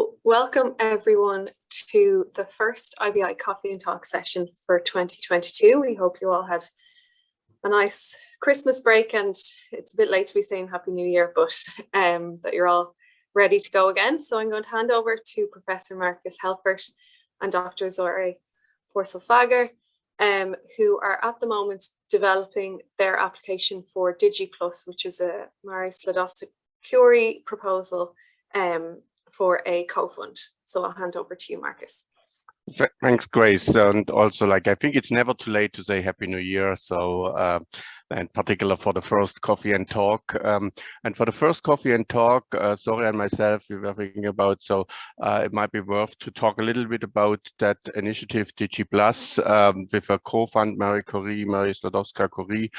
So welcome everyone to the first IVI Coffee Talk session for 2022. We hope you all had a nice Christmas break, and it's a bit late to be saying Happy New Year, but that you're all ready to go again. So I'm going to hand over to Professor Markus Helfert and Dr. Zohreh Pourzolfaghar, who are at the moment developing their application for Digi Plus, which is a Mare Slodowska-Curie proposal for a Cofund. So I'll hand over to you, Markus. Thanks, Grace. And also, I think it's never too late to say Happy New Year. So, and particular for the first Coffee and Talk. And for the first Coffee and Talk, Zohreh and myself, we were thinking about, so it might be worth to talk a little bit about that initiative Digi Plus with a Cofund Mare Slodowska-Curie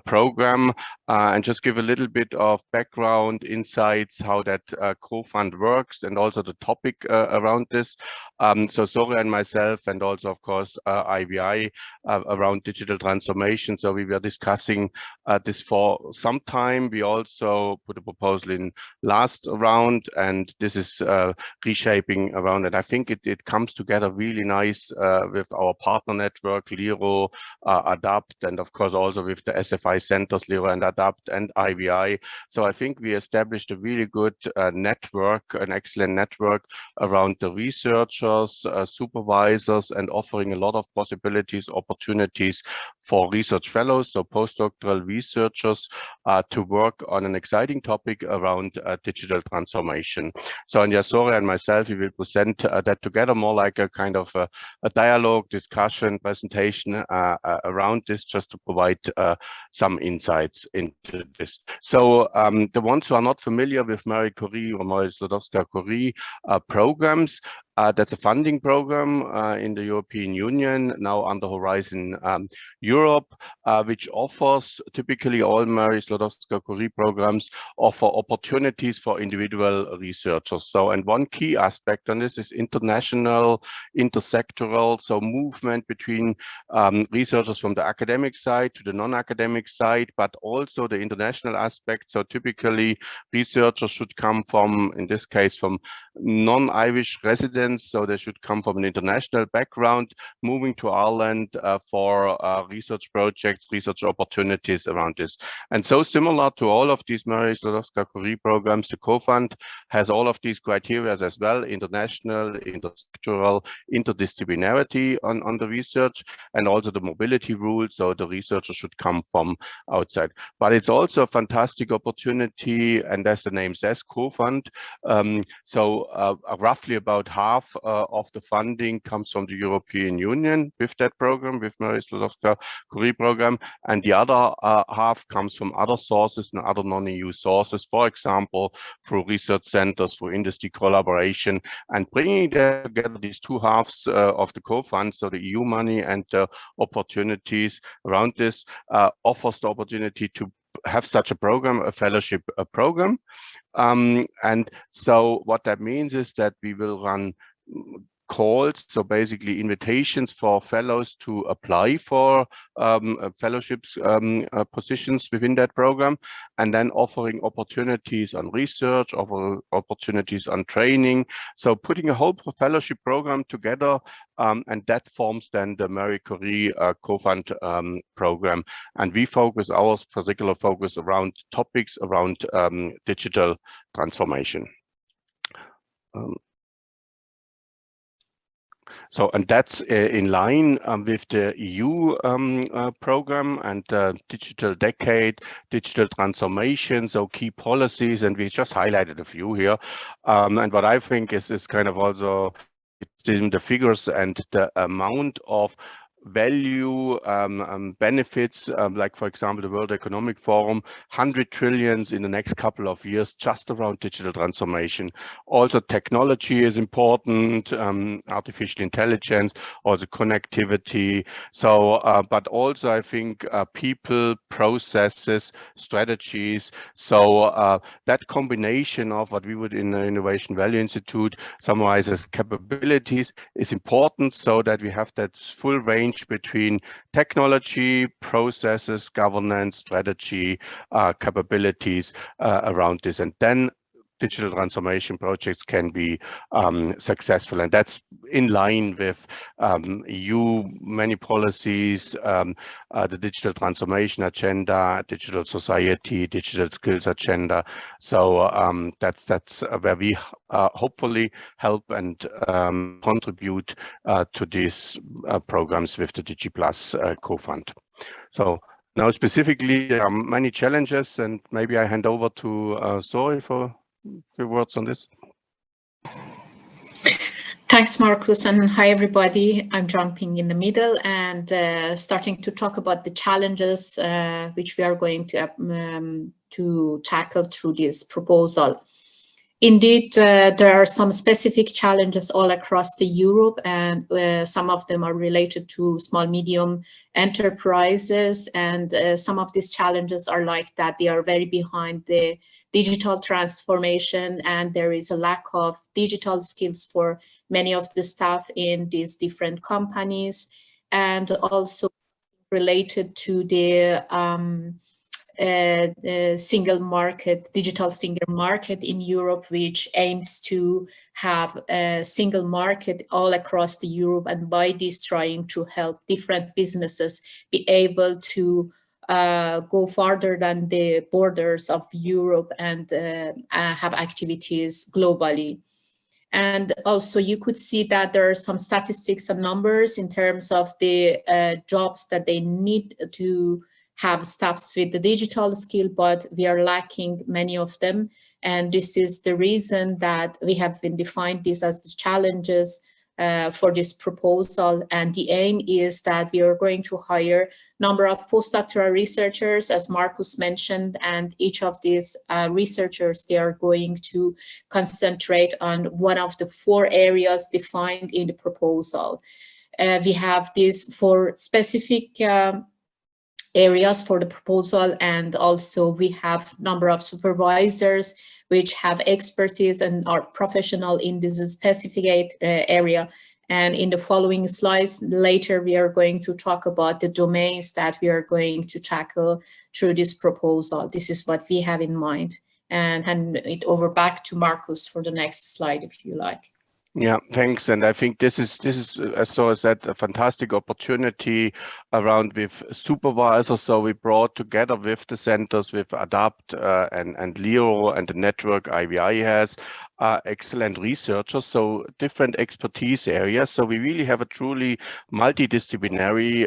program, and just give a little bit of background insights, how that Cofund works, and also the topic around this. So Zohreh and myself, and also, of course, IVI around digital transformation. So we were discussing this for some time. We also put a proposal in last round, and this is reshaping around it. I think it comes together really nice with our partner network, Liro, Adapt, and of course also with the SFI centers, Liro and Adapt and IVI. So I think we established a really good network, an excellent network around the researchers, supervisors, and offering a lot of possibilities, opportunities for research fellows, so postdoctoral researchers, to work on an exciting topic around digital transformation. So, and Zohreh and myself, we will present that together, more like a kind of a dialogue, discussion, presentation around this, just to provide some insights into this. So the ones who are not familiar with Marie Curie or Mare Slodowska-Curie programs, that's a funding program in the European Union, now under Horizon Europe, which offers, typically all Mare Slodowska-Curie programs offer opportunities for individual researchers. So, and one key aspect on this is international, intersectoral, so movement between researchers from the academic side to the non-academic side, but also the international aspect. So typically researchers should come from, in this case, from non-Irish residents, so they should come from an international background, moving to Ireland for research projects, research opportunities around this. And so similar to all of these Mare Slodowska-Curie programs, the Cofund has all of these criteria as well: international, intersectoral, interdisciplinarity on the research, and also the mobility rule, so the researcher should come from outside. But it's also a fantastic opportunity, and as the name says, Cofund. So roughly about half of the funding comes from the European Union with that program, with Mare Slodowska-Curie program, and the other half comes from other sources and other non-EU sources, for example, through research centers, through industry collaboration, and bringing together these two halves of the Cofund, so the EU money and the opportunities around this, offers the opportunity to have such a program, a fellowship program. And so what that means is that we will run calls, so basically invitations for fellows to apply for fellowships positions within that program, and then offering opportunities on research, opportunities on training. So putting a whole fellowship program together, and that forms then the Marie Curie Cofund program. And we focus, our particular focus around topics around digital transformation. So, and that's in line with the EU program and digital decade, digital transformation, so key policies, and we just highlighted a few here. And what I think is kind of also in the figures and the amount of value benefits, like for example the World Economic Forum, 100 trillion in the next couple of years just around digital transformation. Also technology is important, artificial intelligence, also connectivity. So but also I think people, processes, strategies. So that combination of what we would in the Innovation Value Institute summarize as capabilities is important, so that we have that full range between technology, processes, governance, strategy, capabilities around this. And then digital transformation projects can be successful. And that's in line with EU many policies, the digital transformation agenda, digital society, digital skills agenda. So that's where we hopefully help and contribute to these programs with the Digi Plus Cofund. So now specifically, there are many challenges, and maybe I hand over to Zohreh for a few words on this. Thanks, Markus, and hi, everybody. I'm jumping in the middle and starting to talk about the challenges which we are going to tackle through this proposal. Indeed, there are some specific challenges all across the Europe, and some of them are related to small, medium enterprises. And some of these challenges are like that they are very behind the digital transformation, and there is a lack of digital skills for many of the staff in these different companies, and also related to the single market, digital single market in Europe, which aims to have a single market all across the Europe, and by this trying to help different businesses be able to go farther than the borders of Europe and have activities globally. And also you could see that there are some statistics and numbers in terms of the jobs that they need to have staffs with the digital skill, but we are lacking many of them. And this is the reason that we have been defined this as the challenges for this proposal. And the aim is that we are going to hire number of postdoctoral researchers, as Markus mentioned, and each of these researchers, they are going to concentrate on one of the 4 areas defined in the proposal. We have these 4 specific areas for the proposal, and also we have number of supervisors which have expertise and are professional in this specific area. And in the following slides later, we are going to talk about the domains that we are going to tackle through this proposal. This is what we have in mind, and hand it over back to Markus for the next slide, if you like. Yeah, thanks. And I think this is, as Zohreh said, a fantastic opportunity around with supervisors. So we brought together with the centers, with ADAPT and LEO and the network IVI has, excellent researchers, so different expertise areas. So we really have a truly multidisciplinary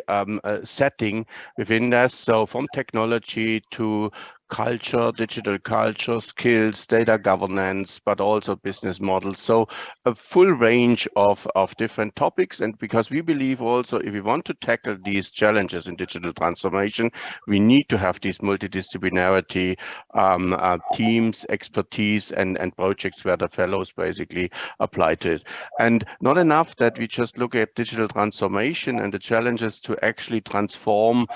setting within that. So from technology to culture, digital culture, skills, data governance, but also business models. So a full range of different topics. And because we believe also if we want to tackle these challenges in digital transformation, we need to have these multidisciplinarity teams, expertise, and projects where the fellows basically apply to it. And not enough that we just look at digital transformation and the challenges to actually transform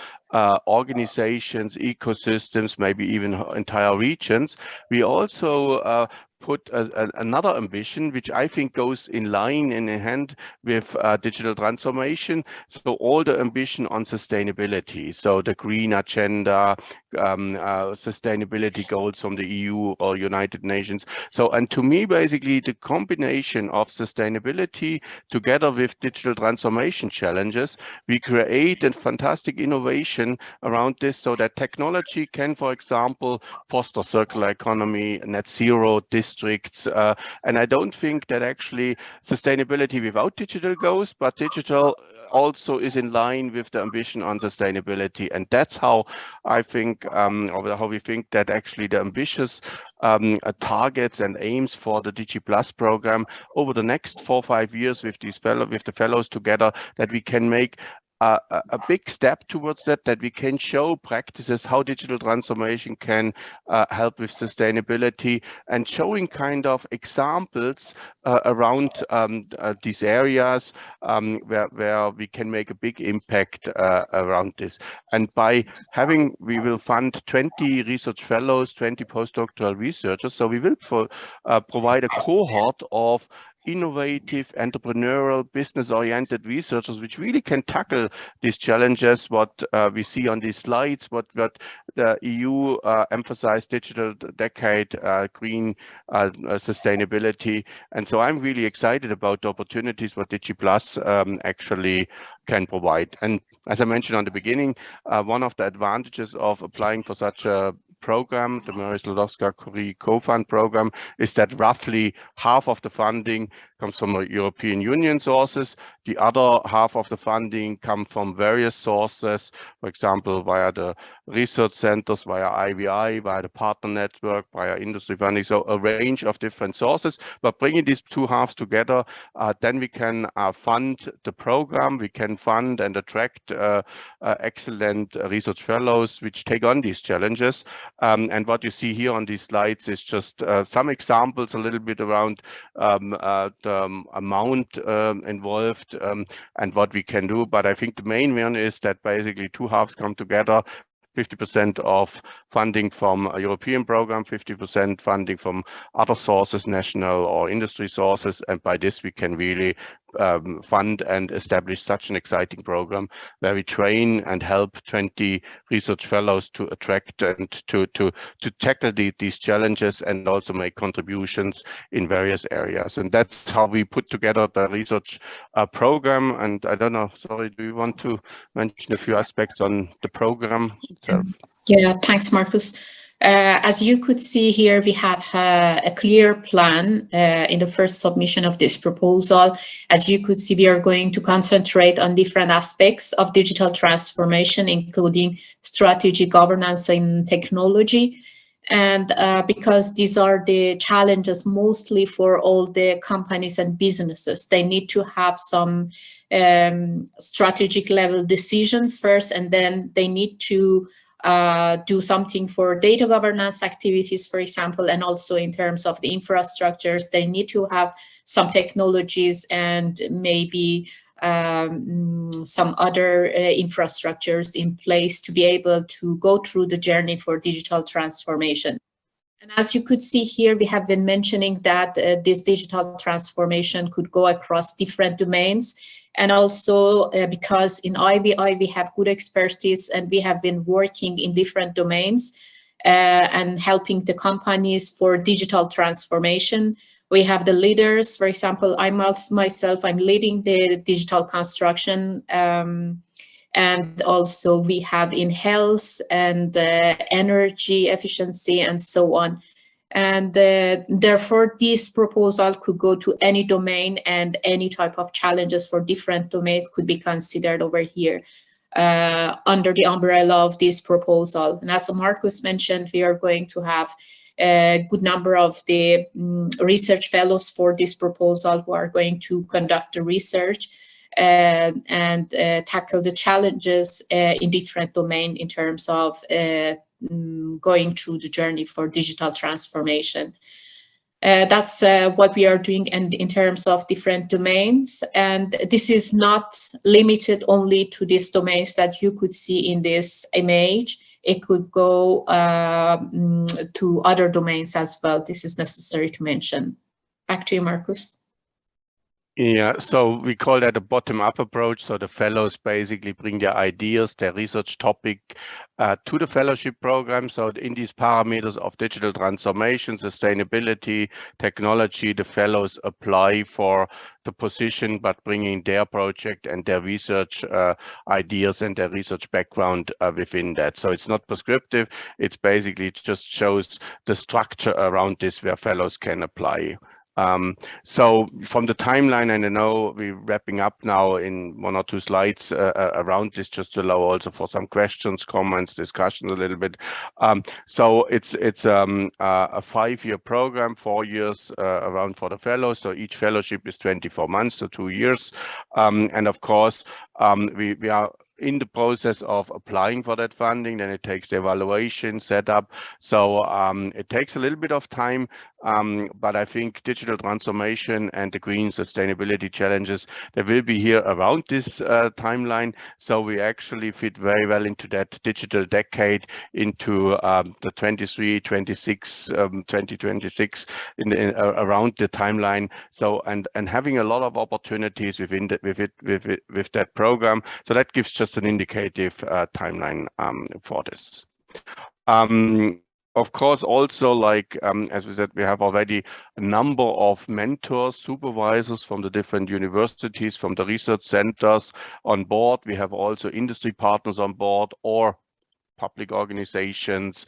organizations, ecosystems, maybe even entire regions. We also put another ambition, which I think goes in line and in hand with digital transformation. So all the ambition on sustainability, so the green agenda, sustainability goals from the EU or United Nations. So, and to me, basically, the combination of sustainability together with digital transformation challenges, we create a fantastic innovation around this so that technology can, for example, foster circular economy, net zero districts. And I don't think that actually sustainability without digital goes, but digital also is in line with the ambition on sustainability. And that's how I think, or how we think that actually the ambitious targets and aims for the Digi Plus program over the next 4 or 5 years with these with the fellows together, that we can make a big step towards that we can show practices how digital transformation can help with sustainability, and showing kind of examples around these areas where we can make a big impact around this. And by having, we will fund 20 research fellows, 20 postdoctoral researchers. So we will provide a cohort of innovative, entrepreneurial, business-oriented researchers which really can tackle these challenges, what we see on these slides, what the EU emphasized digital decade, green sustainability. And so I'm really excited about the opportunities what Digi Plus actually can provide. And as I mentioned on the beginning, one of the advantages of applying for such a program, the Mary Skłodowska-Curie Cofund program, is that roughly half of the funding comes from European Union sources. The other half of the funding comes from various sources, for example, via the research centers, via IVI, via the partner network, via industry funding, so a range of different sources. But bringing these two halves together, then we can fund the program, we can fund and attract excellent research fellows which take on these challenges. And what you see here on these slides is just some examples, a little bit around the amount involved and what we can do. But I think the main one is that basically two halves come together. 50% of funding from a European program, 50% funding from other sources, national or industry sources. And by this, we can really fund and establish such an exciting program where we train and help 20 research fellows to attract and to tackle these challenges and also make contributions in various areas. And that's how we put together the research program. And I don't know, sorry, do you want to mention a few aspects on the program itself? Yeah, thanks, Markus. As you could see here, we have a clear plan in the first submission of this proposal. As you could see, we are going to concentrate on different aspects of digital transformation, including strategy, governance, and technology. And because these are the challenges mostly for all the companies and businesses, they need to have some strategic level decisions first, and then they need to do something for data governance activities, for example, and also in terms of the infrastructures, they need to have some technologies and maybe some other infrastructures in place to be able to go through the journey for digital transformation. And as you could see here, we have been mentioning that this digital transformation could go across different domains. And also because in IVI we have good expertise and we have been working in different domains and helping the companies for digital transformation. We have the leaders, for example, I'm leading the digital construction, and also we have in health and energy efficiency and so on. And therefore, this proposal could go to any domain, and any type of challenges for different domains could be considered over here under the umbrella of this proposal. And as Markus mentioned, we are going to have a good number of the research fellows for this proposal who are going to conduct the research and tackle the challenges in different domains in terms of going through the journey for digital transformation. That's what we are doing, and in terms of different domains. And this is not limited only to these domains that you could see in this image. It could go to other domains as well. This is necessary to mention. Back to you, Markus. Yeah, so we call that a bottom-up approach. So the fellows basically bring their ideas, their research topic to the fellowship program. So in these parameters of digital transformation, sustainability, technology, the fellows apply for the position, but bringing their project and their research ideas and their research background within that. So it's not prescriptive. It's basically just shows the structure around this where fellows can apply. So from the timeline, and I know we're wrapping up now in 1 or 2 slides around this, just to allow also for some questions, comments, discussions a little bit. So it's a 5-year program, 4 years around for the fellows. So each fellowship is 24 months, so 2 years. And of course, we are in the process of applying for that funding. Then it takes the evaluation setup. So it takes a little bit of time, but I think digital transformation and the green sustainability challenges, they will be here around this timeline. So we actually fit very well into that digital decade, into the 23, 26, 2026 around the timeline. So and having a lot of opportunities within with that program. So that gives just an indicative timeline for this. Of course, also, like as we said, we have already a number of mentors, supervisors from the different universities, from the research centers on board. We have also industry partners on board, or public organizations,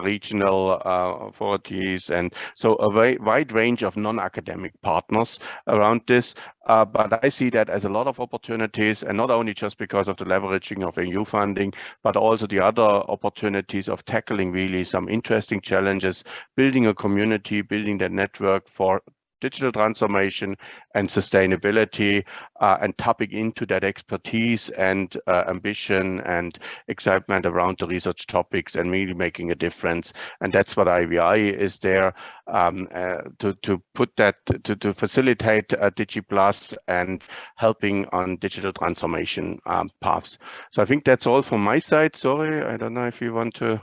regional authorities, and so a wide range of non-academic partners around this. But I see that as a lot of opportunities, and not only just because of the leveraging of EU funding, but also the other opportunities of tackling really some interesting challenges, building a community, building that network for digital transformation and sustainability, and tapping into that expertise and ambition and excitement around the research topics, and really making a difference. And that's what IVI is there to put that, to facilitate Digi Plus and helping on digital transformation paths. So I think that's all from my side. Sorry, I don't know if you want to.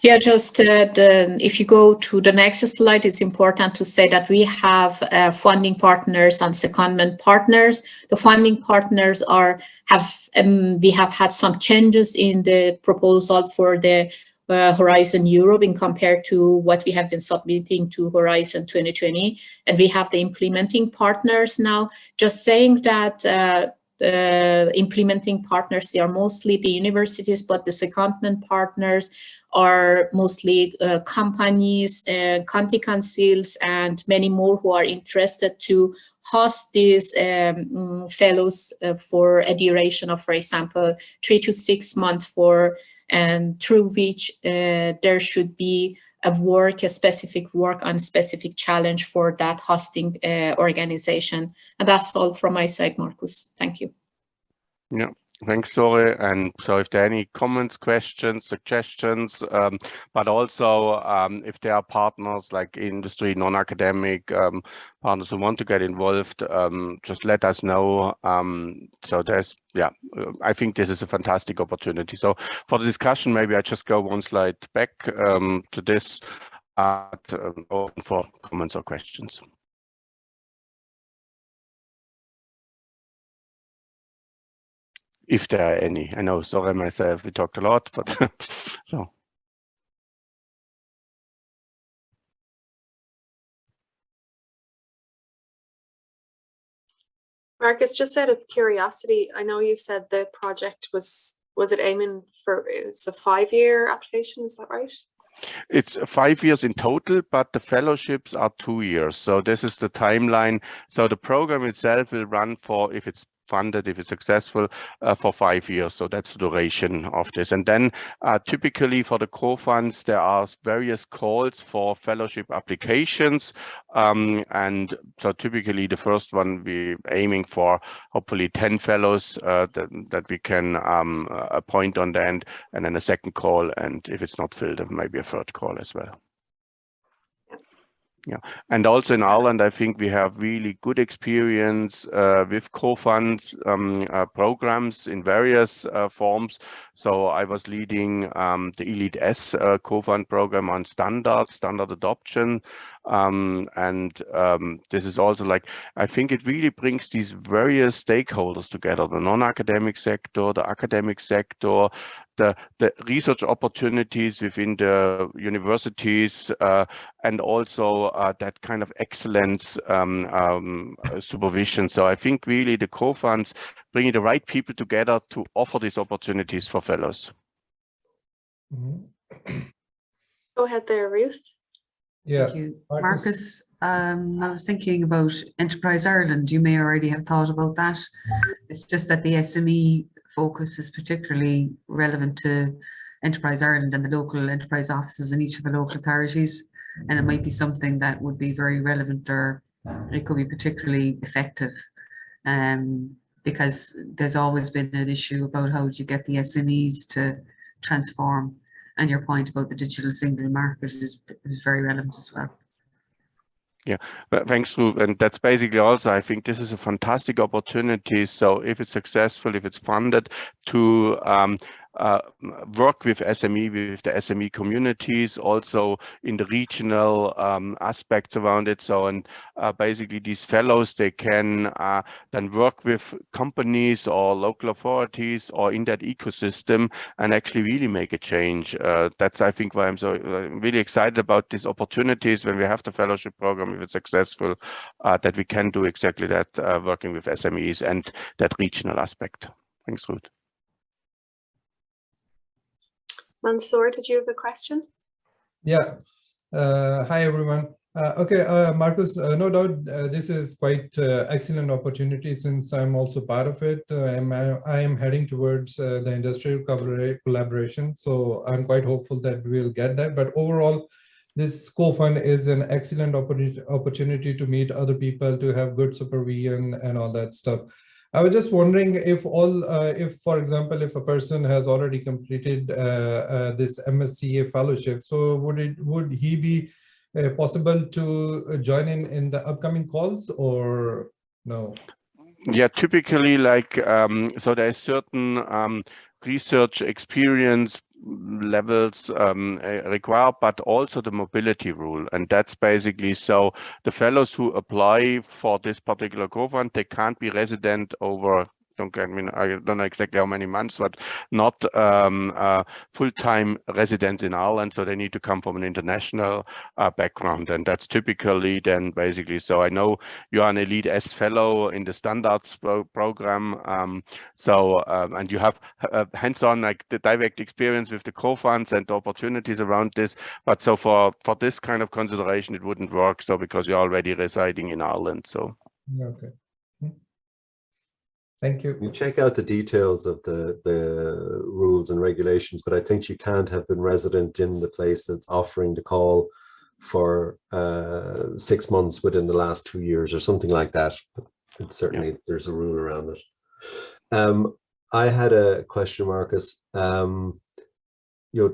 Yeah, just if you go to the next slide, it's important to say that we have funding partners and secondment partners. The funding partners we have had some changes in the proposal for the Horizon Europe in compared to what we have been submitting to Horizon 2020, and we have the implementing partners now. Just saying that implementing partners, they are mostly the universities, but the secondment partners are mostly companies, county councils, and many more who are interested to host these fellows for a duration of, for example, 3 to 6 months, and through which there should be a specific work on specific challenge for that hosting organization. And that's all from my side, Markus. Thank you. Yeah. Thanks, Zohreh. And so if there are any comments, questions, suggestions, but also if there are partners like industry, non-academic partners who want to get involved, just let us know. So there's, yeah, I think this is a fantastic opportunity. So for the discussion, maybe I just go one slide back to this, open for comments or questions. If there are any. I know, sorry myself, we talked a lot, but so. Markus, just out of curiosity, I know you said the project was it aiming for, it's a 5-year application, is that right? It's 5 years in total, but the fellowships are 2 years. So this is the timeline. So the program itself will run for, if it's funded, if it's successful, for 5 years. So that's the duration of this. And then typically for the co-funds, there are various calls for fellowship applications. And so typically the first one, we're aiming for hopefully 10 fellows that we can appoint on the end, and then a second call. And if it's not filled, maybe a third call as well. Yeah, and also in Ireland, I think we have really good experience with co-funds programs in various forms. So I was leading the Elite S co-fund program on standard adoption. And this is also like, I think it really brings these various stakeholders together, the non-academic sector, the academic sector, the research opportunities within the universities, and also that kind of excellence supervision. So I think really the co-funds bringing the right people together to offer these opportunities for fellows. Go ahead there, Ruth. Yeah, thank you, Markus. I was thinking about Enterprise Ireland. You may already have thought about that. It's just that the SME focus is particularly relevant to Enterprise Ireland and the local enterprise offices in each of the local authorities. And it might be something that would be very relevant, or it could be particularly effective, because there's always been an issue about how do you get the SMEs to transform. And your point about the digital single market is very relevant as well. Yeah, thanks, Ruth. And that's basically also, I think this is a fantastic opportunity. So if it's successful, if it's funded, to work with SME, with the SME communities, also in the regional aspects around it. So, and basically these fellows, they can then work with companies or local authorities or in that ecosystem and actually really make a change. That's, I think, why I'm so really excited about these opportunities when we have the fellowship program, if it's successful, that we can do exactly that, working with SMEs and that regional aspect. Thanks, Ruth. Mansoor, did you have a question? Yeah. Hi, everyone. Okay, Markus, no doubt this is quite excellent opportunity since I'm also part of it. I am heading towards the industrial collaboration, so I'm quite hopeful that we'll get that. But overall, this Cofund is an excellent opportunity to meet other people, to have good supervision and all that stuff. I was just wondering if for example, if a person has already completed this MSCA fellowship, so would he be possible to join in the upcoming calls or no? Yeah, typically, like, so there's certain research experience levels required, but also the mobility rule. And that's basically, so the fellows who apply for this particular Cofund, they can't be resident over, I don't know exactly how many months, but not full-time residents in Ireland. So they need to come from an international background. And that's typically then basically, so I know you are an Elite S fellow in the standards program. And you have hands-on, like the direct experience with the Cofunds and the opportunities around this. But so for this kind of consideration, it wouldn't work. So because you're already residing in Ireland. So. Okay. Thank you. You check out the details of the rules and regulations, but I think you can't have been resident in the place that's offering the call for 6 months within the last 2 years or something like that. It's certainly, yeah, there's a rule around it. I had a question, Markus.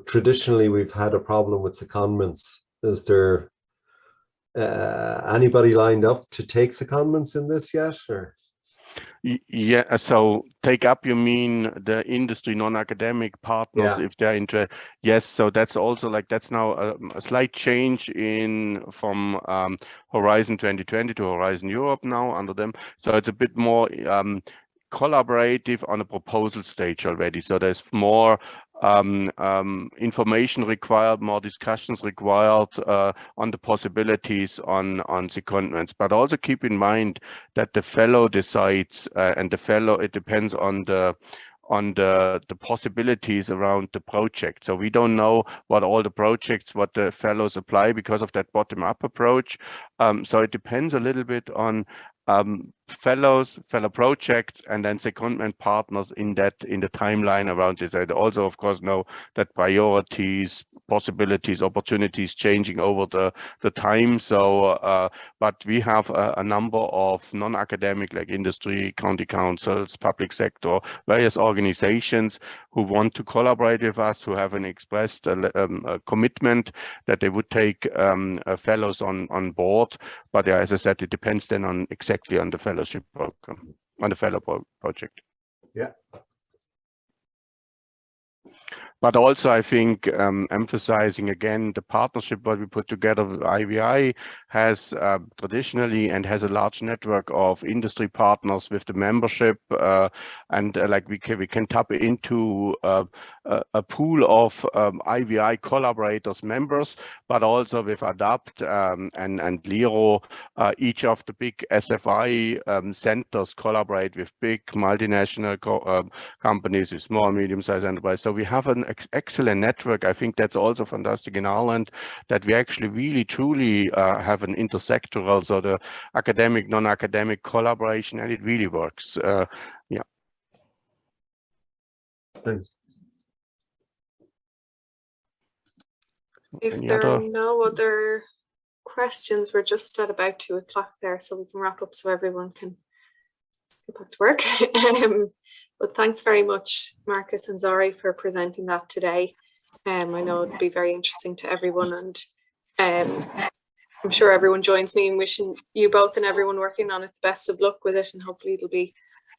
Traditionally we've had a problem with secondments. Is there anybody lined up to take secondments in this yet, or? Yeah, so take up, you mean the industry non-academic partners, yeah, if they're interested? Yes, so that's also like, that's now a slight change from Horizon 2020 to Horizon Europe now under them. So it's a bit more collaborative on a proposal stage already. So there's more information required, more discussions required on the possibilities on secondments. But also keep in mind that the fellow decides, and the fellow, it depends on the possibilities around the project. So we don't know what all the projects, what the fellows apply because of that bottom-up approach. So it depends a little bit on fellow projects and then secondment partners in the timeline around this. I also, of course, know that priorities, possibilities, opportunities changing over the time. So, but we have a number of non-academic, like industry, county councils, public sector, various organizations who want to collaborate with us, who have expressed a commitment that they would take fellows on board. But yeah, as I said, it depends then exactly on the fellowship program, on the fellow project. Yeah. But also, I think emphasizing again the partnership what we put together with IVI has traditionally and has a large network of industry partners with the membership, and like we can tap into a pool of IVI collaborators, members, but also with ADAPT and LIRO, each of the big SFI centers collaborate with big multinational companies, with small, medium-sized enterprise. So we have an excellent network. I think that's also fantastic in Ireland, that we actually really truly have an intersectoral, so the academic, non-academic collaboration, and it really works. Yeah. Thanks. If there are no other questions, we're just at about 2 o'clock there, so we can wrap up so everyone can get back to work. But thanks very much, Markus and Zohreh, for presenting that today. I know it'll be very interesting to everyone, and I'm sure everyone joins me in wishing you both and everyone working on it the best of luck with it, and hopefully it'll be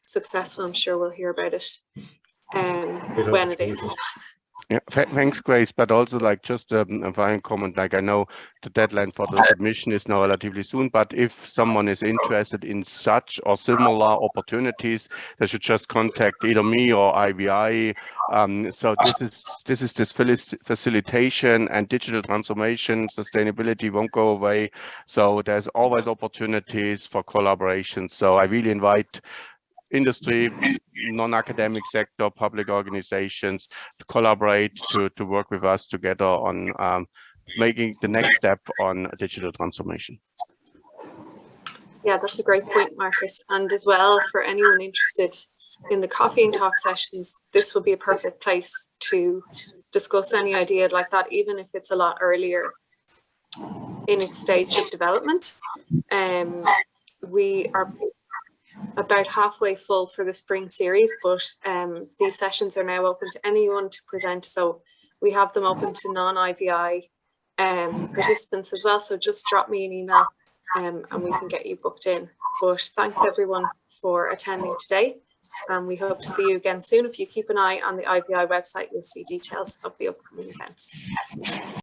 successful. I'm sure we'll hear about it when it is. Yeah, thanks, Grace. But also, like, just a final comment. Like, I know the deadline for the submission is now relatively soon, but if someone is interested in such or similar opportunities, they should just contact either me or IVI. So this is facilitation and digital transformation. Sustainability won't go away. So there's always opportunities for collaboration. So I really invite industry, non-academic sector, public organizations to collaborate, to work with us together on making the next step on digital transformation. Yeah, that's a great point, Markus. And as well, for anyone interested in the coffee and talk sessions, this would be a perfect place to discuss any idea like that, even if it's a lot earlier in its stage of development. We are about halfway full for the spring series, but these sessions are now open to anyone to present. So we have them open to non-IVI participants as well. So just drop me an email and we can get you booked in. But thanks everyone for attending today. And we hope to see you again soon. If you keep an eye on the IVI website, you'll see details of the upcoming events.